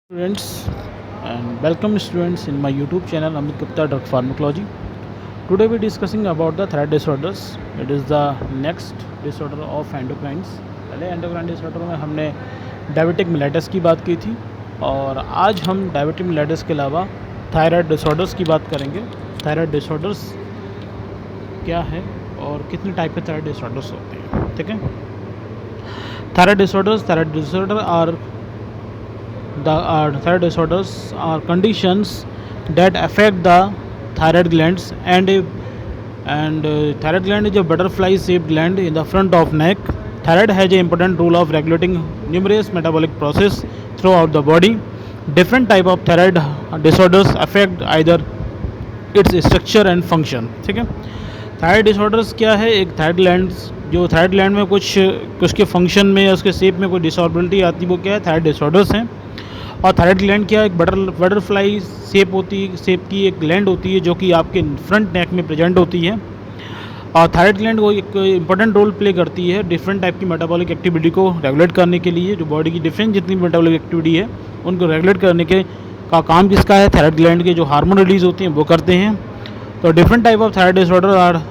Students and welcome students in my YouTube channel Amit Gupta Drug Pharmacology. Today we discussing about the thyroid disorders. It is the next disorder of endocrines. पहले endocrine disorder में हमने diabetic Miletus की बात की थी और आज हम डायबिटिक मिलेटस के अलावा थायराइड डिसऑर्डर्स की बात करेंगे। थायराइड डिसऑर्डर्स क्या है और कितने टाइप के थायराइड डिसऑर्डर्स होते हैं, ठीक है। Thyroid disorder are thyroid disorders are conditions that affect the thyroid glands and thyroid gland is a butterfly shaped gland in the front of neck. Thyroid has an important role of regulating numerous metabolic process throughout the body. Different type of thyroid disorders affect either its structure and function, ठीक है। Thyroid disorders क्या है? एक thyroid gland जो thyroid gland में कुछ उसके function में या उसके शेप में कोई डिसऑर्बिलिटी आती है, वो क्या है? थायराइड डिसऑर्डर्स हैं। और थायराइड ग्लैंड क्या है? एक बटरफ्लाई शेप की एक ग्लैंड होती है जो कि आपके फ्रंट नेक में प्रेजेंट होती है। और थायराइड ग्लैंड वो एक इंपॉर्टेंट रोल प्ले करती है डिफरेंट टाइप की मेटाबॉलिक एक्टिविटी को रेगुलेट करने के लिए। जो बॉडी की डिफरेंट जितनी मेटाबॉलिक एक्टिविटी है उनको रेगुलेट करने के का काम किसका है? थायराइड ग्लैंड के जो हार्मोन रिलीज होते हैं वो करते हैं। तो different type of thyroid disorder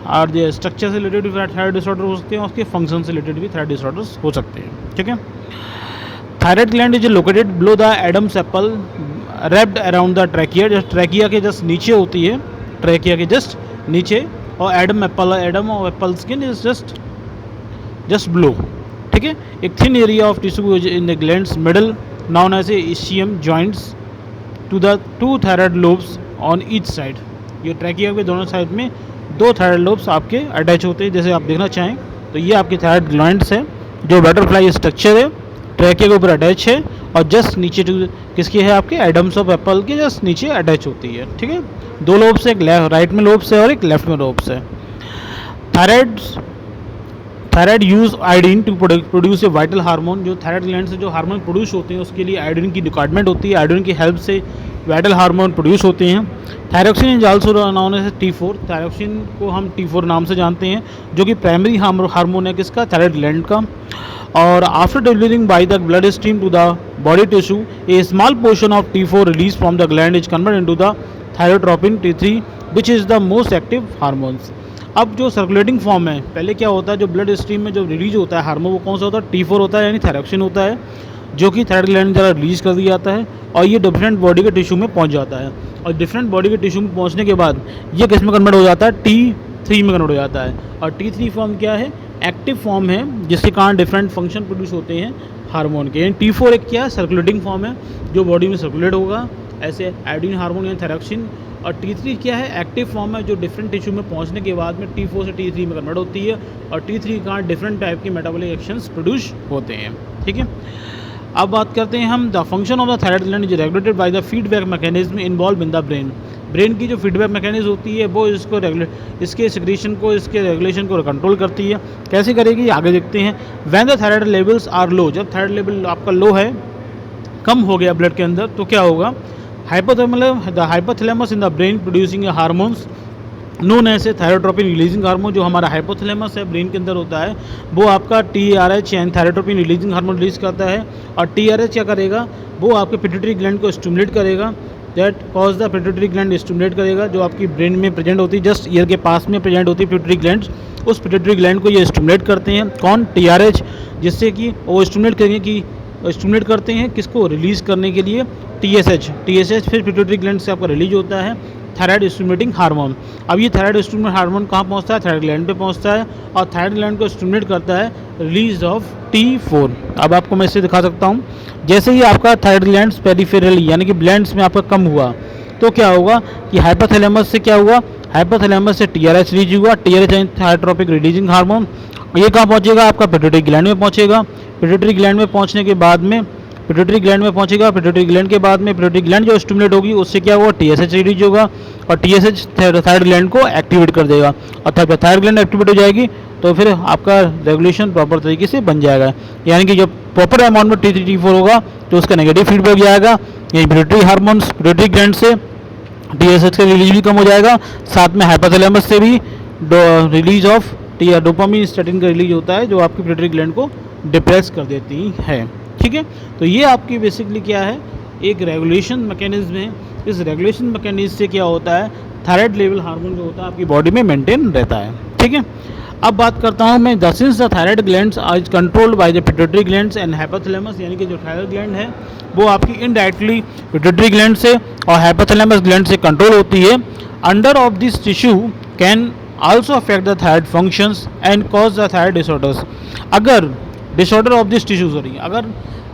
are जो स्ट्रक्चर से रिलेटेड भी थायराइड डिसऑर्डर हो सकते हैं और उसके फंक्शन से रिलेटेड भी थायराइड डिसऑर्डर्स हो सकते हैं, ठीक है। Thyroid gland is located below the Adam's apple wrapped around the trachea. Just trachea के जस्ट नीचे होती है, ट्रैकिया के जस्ट नीचे। और एडम और apple skin is just below, ठीक है। एक thin area of tissue in the glands middle known as isthmus joints to the two thyroid lobes on each side. ये ट्रैकिया के दोनों साइड में दो थायराइड लोब्स आपके अटैच होते हैं। जैसे आप देखना चाहें तो ये आपके थायराइड ग्लैंड्स है जो बटरफ्लाई स्ट्रक्चर है, ट्रैकिया के ऊपर अटैच है और जस्ट नीचे किसकी है? आपके एडम्स ऑफ एप्पल के जस्ट नीचे अटैच होती है, ठीक है। दो लोब्स है, एक राइट में लोब्स है और एक लेफ्ट में लोब्स है। Thyroid use iodine to produce a vital hormone. जो थायराइड ग्लैंड से जो हार्मोन प्रोड्यूस होते हैं उसके लिए आयोडीन की रिक्वायरमेंट होती है। आयोडीन की हेल्प से वाइटल हार्मोन प्रोड्यूस होते हैं। Thyroxine is also known as T4। Thyroxine को हम T4 नाम से जानते हैं जो कि प्राइमरी हार्मोन है किसका? थायराइड ग्लैंड का। और after delivering by the blood stream to the body tissue a small portion of T4 release from the gland is convert into the thyrotropin T3 which is the most active hormones. अब जो circulating form है, पहले क्या होता है? जो blood stream में जो रिलीज होता है हार्मोन वो कौन सा होता है? T4 होता है, यानी थायरोक्सिन होता है जो कि थायराइड ग्लैंड द्वारा रिलीज कर दिया जाता है और ये डिफरेंट बॉडी के टिश्यू में पहुंच जाता है। और डिफरेंट बॉडी के टिश्यू में पहुंचने के बाद ये किस में कन्वर्ट हो जाता है? T3 में कन्वर्ट हो जाता है। और T3 फॉर्म क्या है? एक्टिव फॉर्म है जिसके कारण डिफरेंट फंक्शन प्रोड्यूस होते हैं हार्मोन के। यानी T4 एक क्या है? सर्कुलेटिंग फॉर्म है जो बॉडी में सर्कुलेट होगा ऐसे आयोडीन हार्मोन यानी थायरोक्सिन। और T3 क्या है? एक्टिव फॉर्म है जो डिफरेंट टिश्यू में पहुंचने के बाद में T4 से T3 में कन्वर्ट होती है और T3 के कारण डिफरेंट टाइप के मेटाबॉलिक एक्शंस प्रोड्यूस होते हैं, ठीक है। अब बात करते हैं हम the function of the thyroid gland is regulated by the feedback mechanism involve in the brain. Brain की जो फीडबैक मैकेनिज्म होती है वो इसके सिक्रीशन को, इसके रेगुलेशन को कंट्रोल करती है। कैसे करेगी आगे देखते हैं। When the thyroid levels are low, जब थायराइड लेवल आपका लो है, कम हो गया ब्लड के अंदर, तो क्या होगा? Hypothalamus in the brain producing hormones known ऐसे थायरोट्रोपिन रिलीजिंग हार्मोन। जो हमारा हाइपोथैलेमस है ब्रेन के अंदर होता है वो आपका TRH यानी थायरोट्रोपिन रिलीजिंग हार्मोन रिलीज करता है। और TRH क्या करेगा? वो आपके पिट्यूटरी ग्लैंड को स्टिमुलेट करेगा। That cause the pituitary gland stimulate करेगा जो आपकी ब्रेन में प्रेजेंट होती है, जस्ट ईयर के पास में प्रेजेंट होती है पिट्यूटरी ग्लैंड। उस पिट्यूटरी ग्लैंड को ये स्टिमुलेट करते हैं, कौन? TRH, जिससे कि वो स्टिमुलेट करते हैं किसको? रिलीज करने के लिए TSH फिर पिट्यूटरी ग्लैंड से आपका रिलीज होता है थायराइड स्टिमुलेटिंग हार्मोन। अब ये थायराइड स्टिमुलेटिंग हार्मोन कहाँ पहुँचता है? थायराइड ग्लैंड पे पहुँचता है और थायराइड ग्लैंड को स्टिमुलेट करता है रिलीज ऑफ T4। अब आपको मैं इसे दिखा सकता हूँ। जैसे ही आपका थायराइड ग्लैंड्स पेरिफेरली यानी कि ग्लैंड्स में आपका कम हुआ तो क्या होगा कि हाइपोथैलेमस से क्या हुआ? हाइपोथैलेमस से TRH रिलीज हुआ। TRH यानी थायरोट्रोपिक रिलीजिंग हार्मोन। ये कहाँ पहुँचेगा? आपका पिट्यूटरी ग्लैंड में पहुँचेगा। पिट्यूटरी ग्लैंड में पहुँचने के बाद में पिट्यूटरी ग्लैंड में पहुंचेगा। पिट्यूटरी ग्लैंड के बाद में पिट्यूटरी ग्लैंड जो स्टिमुलेट होगी उससे क्या होगा? TSH रिलीज होगा और TSH थायराइड ग्लैंड को एक्टिवेट कर देगा। और थायराइड ग्लैंड एक्टिवेट हो जाएगी तो फिर आपका रेगुलेशन प्रॉपर तरीके से बन जाएगा। यानी कि जब प्रॉपर अमाउंट में T3 T4 होगा तो उसका नेगेटिव फीडबैक जाएगा। यही पिट्यूटरी हार्मोन्स पिट्यूटरी ग्लैंड से TSH का रिलीज भी कम हो जाएगा, साथ में हाइपोथैलेमस से भी रिलीज ऑफ डोपामिन स्टैटिन का रिलीज होता है जो आपकी पिट्यूटरी ग्लैंड को डिप्रेस कर देती है, ठीक है। तो ये आपकी बेसिकली क्या है? एक रेगुलेशन मैकेनिज्म है। इस रेगुलेशन मैकेनिज्म से क्या होता है, थायराइड लेवल हार्मोन जो होता है आपकी बॉडी में मेंटेन रहता है। ठीक है, अब बात करता हूँ मैं the since the thyroid glands are controlled by the pituitary glands and hypothalamus, यानी कि जो थायराइड ग्लैंड है वो आपकी इनडायरेक्टली पिट्यूटरी ग्लैंड से और हाइपोथैलेमस ग्लैंड से कंट्रोल होती है। Under of this tissue can also affect the thyroid functions and cause the thyroid disorders. अगर disorder of this tissue sorry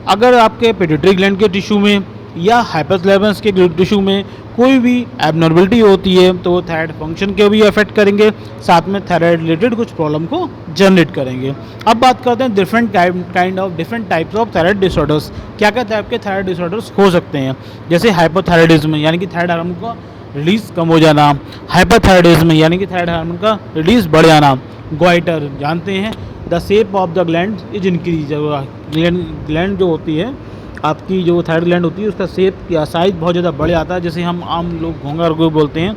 अगर आपके पिट्यूटरी ग्लैंड के टिश्यू में या हाइपोथैलेमस के टिश्यू में कोई भी एबनॉर्मलिटी होती है तो वो थायराइड फंक्शन को भी अफेक्ट करेंगे, साथ में थायराइड रिलेटेड कुछ प्रॉब्लम को जनरेट करेंगे। अब बात करते हैं different types of thyroid disorders. क्या क्या टाइप के थायराइड डिसऑर्डर्स हो सकते हैं, जैसे हाइपोथायराइडिज्म यानी कि थायराइड हार्मोन का रिलीज कम हो जाना, हाइपोथायराइडिज्म यानी कि थायराइड हार्मोन का रिलीज बढ़ जाना, गोइटर जानते हैं the shape of the gland is increase, gland जो होती है आपकी जो थायराइड ग्लैंड होती है उसका शेप या साइज बहुत ज़्यादा बढ़ जाता है, जैसे हम आम लोग घोंघा को बोलते हैं।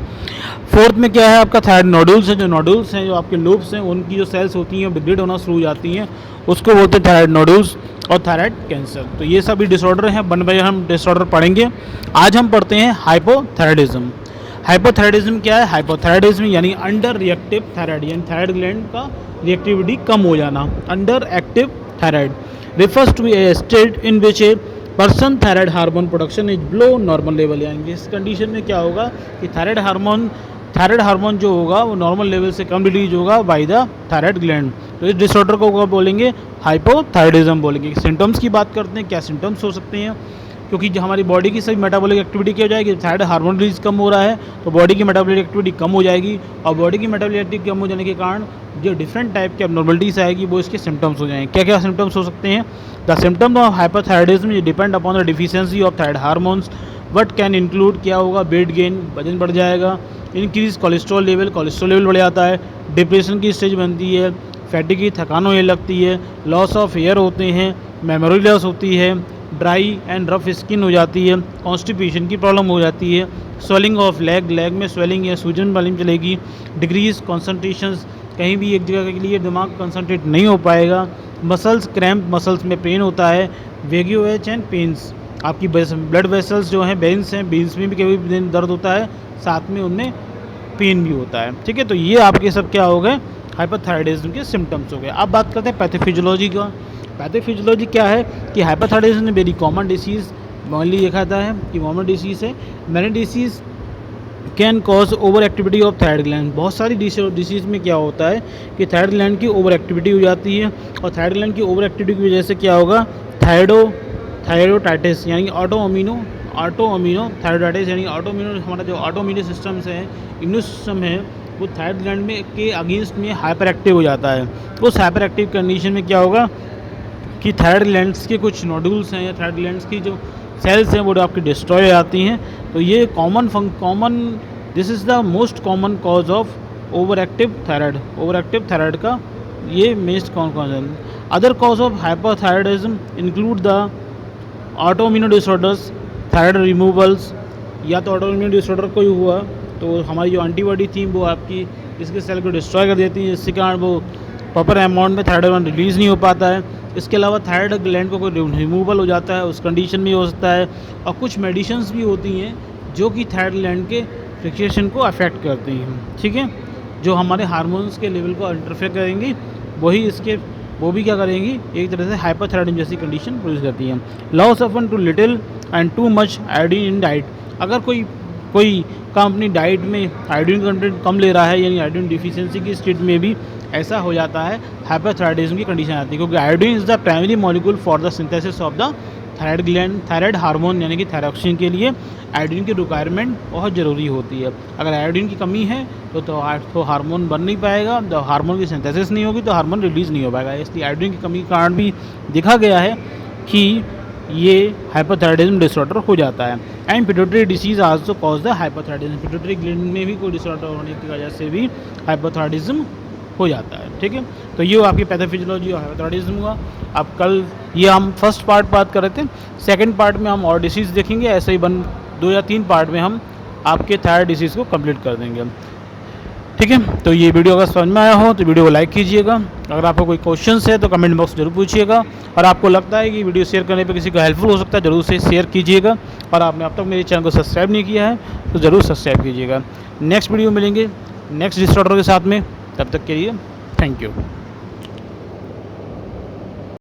फोर्थ में क्या है आपका थायराइड नोडुल्स है, जो नोडुल्स हैं जो आपके लोब्स हैं उनकी जो सेल्स होती हैं डिग्रेड होना शुरू हो जाती हैं, उसको बोलते हैं थायराइड नोडुल्स और थायराइड कैंसर। तो ये सभी डिसऑर्डर हैं, वन बाय हम डिसऑर्डर पढ़ेंगे। आज हम पढ़ते हैं हाइपोथायराइडिज्म। हाइपोथायराइडिज्म क्या है, हाइपोथायराइडिज्म यानी अंडर रिएक्टिव थायराइड, यानी थायराइड ग्लैंड का रिएक्टिविटी कम हो जाना, under active thyroid refers to a state in which a person thyroid hormone production is below normal level, यानी इस कंडीशन में क्या होगा कि थायराइड हार्मोन जो होगा वो नॉर्मल लेवल से कम रिलीज होगा बाय द थायराइड ग्लैंड। तो इस डिसऑर्डर को क्या बोलेंगे, हाइपोथायराइडिज्म बोलेंगे। सिम्टम्स की बात करते हैं, क्या सिम्टम्स हो सकते हैं, क्योंकि जो हमारी बॉडी की सभी मेटाबॉलिक एक्टिविटी क्या हो जाएगी, थायराइड हार्मोन रिलीज कम हो रहा है तो बॉडी की मेटाबॉलिक एक्टिविटी कम हो जाएगी, और बॉडी की मेटाबॉलिक एक्टिविटी कम हो जाने के कारण जो डिफरेंट टाइप की एबनॉर्मलिटीज आएगी वो इसके सिम्टम्स हो जाएंगे। क्या क्या सिम्टम्स हो सकते हैं, the symptoms of hypothyroidism depend upon the deficiency of thyroid hormones but can include, क्या होगा, वेट गेन, वजन बढ़ जाएगा, इंक्रीज कोलेस्ट्रॉल लेवल बढ़ जाता है, डिप्रेशन की स्टेज बनती है, फैटी की थकान होने लगती है, लॉस ऑफ हेयर होते हैं, मेमोरी लॉस होती है, ड्राई एंड रफ स्किन हो जाती है, कॉन्स्टिपेशन की प्रॉब्लम हो जाती है, स्वेलिंग ऑफ लेग में स्वेलिंग या सूजन वाली चलेगी, डिक्रीज कॉन्सनट्रेशन, कहीं भी एक जगह के लिए दिमाग कंसंट्रेट नहीं हो पाएगा, मसल्स क्रैम्प, मसल्स में पेन होता है, वेगियोएच एंड पेन्स, आपकी ब्लड वेसल्स जो हैं बेन्स में भी कभी भी दर्द होता है, साथ में उनमें पेन भी होता है। ठीक है, तो ये आपके सब क्या हो गए, हाइपोथायराइडिज्म के सिम्टम्स हो गए। अब बात करते हैं पैथोफिजियोलॉजी का। पैथोफिजियोलॉजी क्या है कि हाइपोथायराइडिज्म वेरी कॉमन डिसीज़, मॉनली देखा जाता है कि कॉमन डिसीज़ है। Many disease can cause over activity of thyroid gland. बहुत सारी डिसीज़ में क्या होता है कि थायराइड ग्लैंड की ओवर एक्टिविटी हो जाती है, और थायराइड ग्लैंड की ओवर एक्टिविटी की वजह से क्या होगा, थायरोटाइटिस यानी ऑटोइम्यूनो थायरोटाइटिस यानी ऑटोइम्यूनो, हमारा जो ऑटोइम्यून सिस्टम्स है, इम्यून सिस्टम है, वो थायराइड ग्लैंड में के अगेंस्ट में हाइपर एक्टिव हो जाता है। उस हाइपर एक्टिव कंडीशन में क्या होगा कि थायराइड ग्लैंड्स के कुछ नोडुल्स हैं या थायराइड ग्लैंड्स की जो सेल्स हैं वो आपकी डिस्ट्रॉय हो जाती हैं। तो ये this is the most common cause of over active thyroid का ये मेस्ट कौन है। Other cause of hypothyroidism include the autoimmune disorders, thyroid removals, या तो ऑटोइम्यून डिसऑर्डर कोई हुआ तो हमारी जो एंटीबॉडी थी वो आपकी इसके सेल को डिस्ट्रॉय कर देती है, जिसके कारण वो प्रॉपर अमाउंट में थायराइड हार्मोन रिलीज़ नहीं हो पाता है। इसके अलावा थायराइड ग्लैंड को कोई रिमूवल हो जाता है, उस कंडीशन में हो सकता है। और कुछ मेडिसिन्स भी होती हैं जो कि थायराइड ग्लैंड के फिक्सेशन को अफेक्ट करती हैं। ठीक है, जो हमारे हार्मोन्स के लेवल को इंटरफेयर करेंगी वो भी क्या करेंगी, एक तरह से हाइपोथायराइडिज्म जैसी कंडीशन प्रोड्यूस करती हैं। Loss of too little and too much iodine in diet, अगर कोई का अपनी डाइट में आयोडीन कंटेंट कम ले रहा है यानी आयोडीन डिफिशियंसी की स्टेट में भी ऐसा हो जाता है, हाइपोथायराइडिज्म की कंडीशन आती है, क्योंकि iodine is the primary molecule for the synthesis of the thyroid hormone यानी कि थायरॉक्सिन के लिए आयोडीन की रिक्वायरमेंट बहुत ज़रूरी होती है। अगर आयोडीन की कमी है तो हार्मोन बन नहीं पाएगा, तो हार्मोन की सिंथेसिस नहीं होगी तो हार्मोन रिलीज़ नहीं हो पाएगा। इसलिए आयोडीन की कमी के कारण भी देखा गया है कि ये हाइपोथायराइडिज्म डिसऑर्डर हो जाता है। And pituitary disease also cause the hypothyroidism, pituitary gland में भी कोई डिसऑर्डर होने की वजह से भी हाइपोथायराइडिज्म हो जाता है। ठीक है, तो ये आपकी पैथोफिजियोलॉजी और हाइपोथायराइडिज्म हुआ। अब कल ये हम फर्स्ट पार्ट बात कर रहे थे, सेकंड पार्ट में हम और डिसीज़ देखेंगे, ऐसे ही 2 या 3 पार्ट में हम आपके थायराइड डिसीज़ को कंप्लीट कर देंगे। ठीक है, तो ये वीडियो अगर समझ में आया हो तो वीडियो को लाइक कीजिएगा। अगर आपको कोई क्वेश्चंस है तो कमेंट बॉक्स जरूर पूछिएगा, और आपको लगता है कि वीडियो शेयर करने पे किसी को हेल्पफुल हो सकता है जरूर से शेयर कीजिएगा। और आपने अब तक मेरे चैनल को सब्सक्राइब नहीं किया है तो ज़रूर सब्सक्राइब कीजिएगा। नेक्स्ट वीडियो मिलेंगे नेक्स्ट डिसऑर्डर के साथ में, तब तक के लिए थैंक यू।